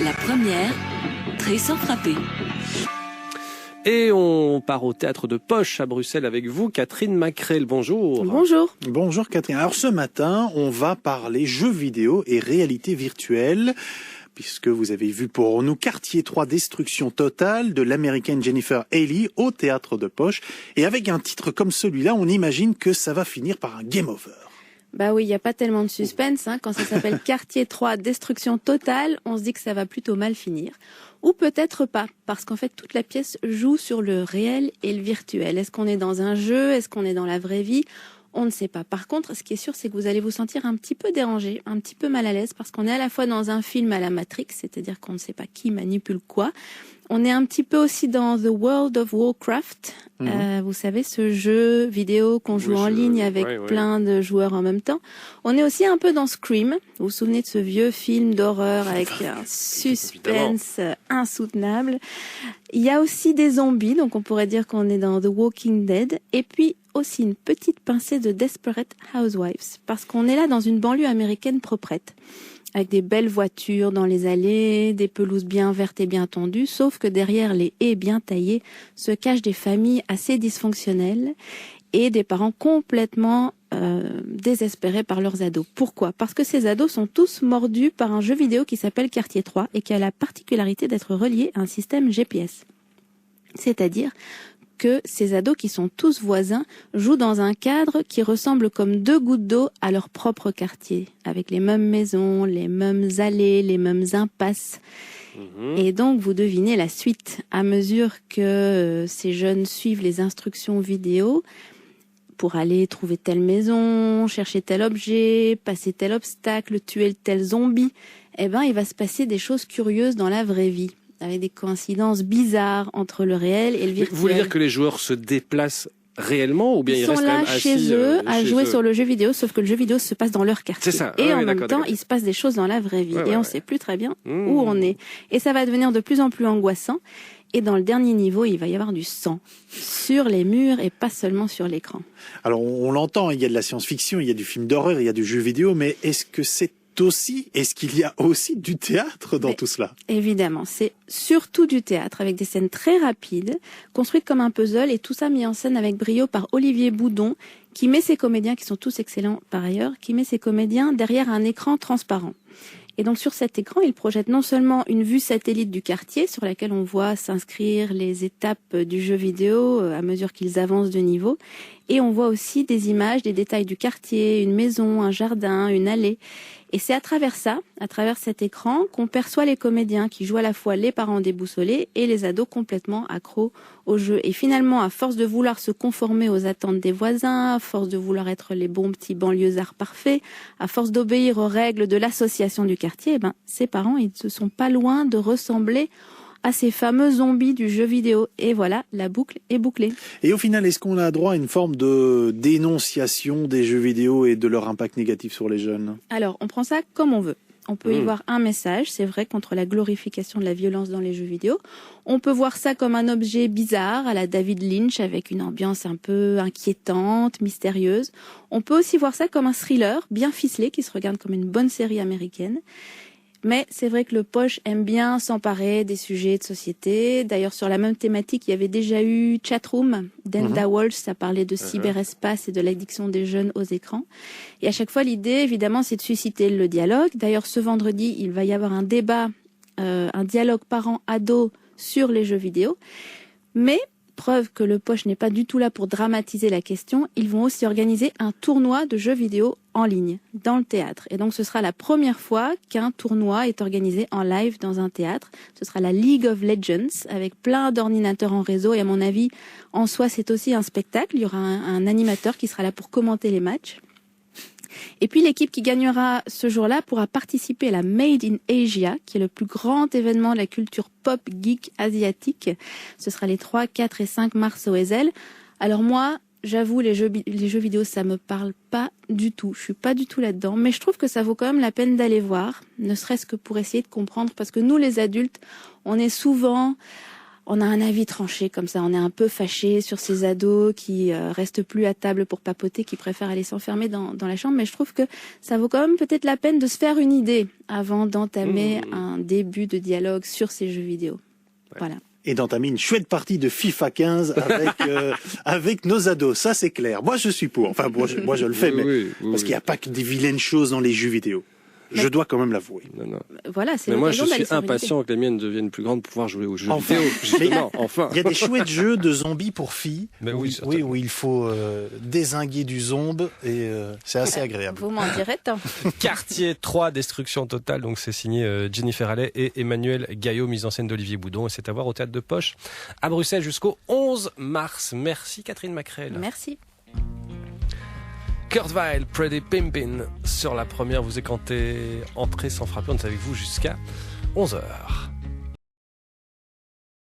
La première, très sans frapper. Et on part au théâtre de Poche à Bruxelles avec vous, Catherine Macrel. Bonjour. Bonjour. Bonjour Catherine. Alors ce matin, on va parler jeux vidéo et réalité virtuelle, puisque vous avez vu pour nous Quartier 3 Destruction Totale de l'américaine Jennifer Ehle au théâtre de Poche. Et avec un titre comme celui-là, on imagine que ça va finir par un game over. Bah oui, il n'y a pas tellement de suspense. Quand ça s'appelle Quartier 3 Destruction Totale, on se dit que ça va plutôt mal finir. Ou peut-être pas, parce qu'en fait, toute la pièce joue sur le réel et le virtuel. Est-ce qu'on est dans un jeu? Est-ce qu'on est dans la vraie vie? On ne sait pas. Par contre, ce qui est sûr, c'est que vous allez vous sentir un petit peu dérangé, un petit peu mal à l'aise, parce qu'on est à la fois dans un film à la Matrix, c'est-à-dire qu'on ne sait pas qui manipule quoi. On est un petit peu aussi dans The World of Warcraft. Vous savez, ce jeu vidéo qu'on joue en ligne avec plein de joueurs en même temps. On est aussi un peu dans Scream. Vous vous souvenez de ce vieux film d'horreur avec un suspense insoutenable. Il y a aussi des zombies, donc on pourrait dire qu'on est dans The Walking Dead. Et puis aussi une petite pincée de Desperate Housewives, parce qu'on est là dans une banlieue américaine proprette, avec des belles voitures dans les allées, des pelouses bien vertes et bien tendues, sauf que derrière les haies bien taillées se cachent des familles assez dysfonctionnelles et des parents complètement désespérés par leurs ados. Pourquoi? Parce que ces ados sont tous mordus par un jeu vidéo qui s'appelle Quartier 3 et qui a la particularité d'être relié à un système GPS. C'est-à-dire que ces ados qui sont tous voisins jouent dans un cadre qui ressemble comme deux gouttes d'eau à leur propre quartier, avec les mêmes maisons, les mêmes allées, les mêmes impasses. Et donc, vous devinez la suite. À mesure que ces jeunes suivent les instructions vidéo pour aller trouver telle maison, chercher tel objet, passer tel obstacle, tuer tel zombie, il va se passer des choses curieuses dans la vraie vie, avec des coïncidences bizarres entre le réel et le virtuel. Vous voulez dire que les joueurs se déplacent réellement ou bien ils sont restent là quand même assis chez eux à jouer eux. Sur le jeu vidéo, sauf que le jeu vidéo se passe dans leur quartier. C'est ça. Et en oui, même temps, il se passe des choses dans la vraie vie. Et on ne sait plus très bien où on est. Et ça va devenir de plus en plus angoissant. Et dans le dernier niveau, il va y avoir du sang sur les murs et pas seulement sur l'écran. Alors on l'entend, il y a de la science-fiction, il y a du film d'horreur, il y a du jeu vidéo, mais est-ce qu'il y a aussi du théâtre dans tout cela? Évidemment, c'est surtout du théâtre avec des scènes très rapides, construites comme un puzzle et tout ça mis en scène avec brio par Olivier Boudon, qui met ses comédiens, qui sont tous excellents par ailleurs, qui met ses comédiens derrière un écran transparent. Et donc sur cet écran, il projette non seulement une vue satellite du quartier sur laquelle on voit s'inscrire les étapes du jeu vidéo à mesure qu'ils avancent de niveau, et on voit aussi des images, des détails du quartier, une maison, un jardin, une allée. Et c'est à travers ça, à travers cet écran, qu'on perçoit les comédiens qui jouent à la fois les parents déboussolés et les ados complètement accros au jeu. Et finalement, à force de vouloir se conformer aux attentes des voisins, à force de vouloir être les bons petits banlieusards parfaits, à force d'obéir aux règles de l'association du quartier, ces parents, ils ne sont pas loin de ressembler à ces fameux zombies du jeu vidéo. Et voilà, la boucle est bouclée. Et au final, est-ce qu'on a droit à une forme de dénonciation des jeux vidéo et de leur impact négatif sur les jeunes? Alors, on prend ça comme on veut. On peut y voir un message, c'est vrai, contre la glorification de la violence dans les jeux vidéo. On peut voir ça comme un objet bizarre à la David Lynch avec une ambiance un peu inquiétante, mystérieuse. On peut aussi voir ça comme un thriller bien ficelé qui se regarde comme une bonne série américaine. Mais c'est vrai que le Poche aime bien s'emparer des sujets de société. D'ailleurs, sur la même thématique, il y avait déjà eu Chatroom d'Enda Walsh. Ça parlait de cyberespace et de l'addiction des jeunes aux écrans. Et à chaque fois, l'idée, évidemment, c'est de susciter le dialogue. D'ailleurs, ce vendredi, il va y avoir un débat, un dialogue parents-ados sur les jeux vidéo. Mais preuve que le Poche n'est pas du tout là pour dramatiser la question, ils vont aussi organiser un tournoi de jeux vidéo en ligne, dans le théâtre. Et donc, ce sera la première fois qu'un tournoi est organisé en live dans un théâtre. Ce sera la League of Legends, avec plein d'ordinateurs en réseau. Et à mon avis, en soi, c'est aussi un spectacle. Il y aura un animateur qui sera là pour commenter les matchs. Et puis l'équipe qui gagnera ce jour-là pourra participer à la Made in Asia, qui est le plus grand événement de la culture pop geek asiatique. Ce sera les 3, 4 et 5 mars au Ezel. Alors moi, j'avoue, les jeux vidéo, ça me parle pas du tout. Je suis pas du tout là-dedans, mais je trouve que ça vaut quand même la peine d'aller voir, ne serait-ce que pour essayer de comprendre, parce que nous, les adultes, on est souvent on a un avis tranché comme ça. On est un peu fâché sur ces ados qui restent plus à table pour papoter, qui préfèrent aller s'enfermer dans la chambre. Mais je trouve que ça vaut quand même peut-être la peine de se faire une idée avant d'entamer un début de dialogue sur ces jeux vidéo. Ouais. Voilà. Et d'entamer une chouette partie de FIFA 15 avec nos ados. Ça, c'est clair. Moi, je suis pour. Enfin, moi, je le fais, mais parce qu'il n'y a pas que des vilaines choses dans les jeux vidéo. Je dois quand même l'avouer. Non. Voilà, c'est mais moi, je l'occasion d'aller suis impatient que les miennes deviennent plus grandes pour pouvoir jouer aux jeux Enfin. vidéo. Justement, enfin. Il y a des chouettes jeux de zombies pour filles. Mais oui, où il faut dézinguer du zombie et c'est assez agréable. Vous m'en direz tant. Quartier 3, Destruction totale. Donc c'est signé Jennifer Allais et Emmanuel Gaillot, mise en scène d'Olivier Boudon. Et c'est à voir au Théâtre de Poche à Bruxelles jusqu'au 11 mars. Merci Catherine Macrel. Merci. Kurt Weill, Pretty Pimpin'. Sur la première, vous écoutez Entrée sans frapper. On est avec vous jusqu'à 11h.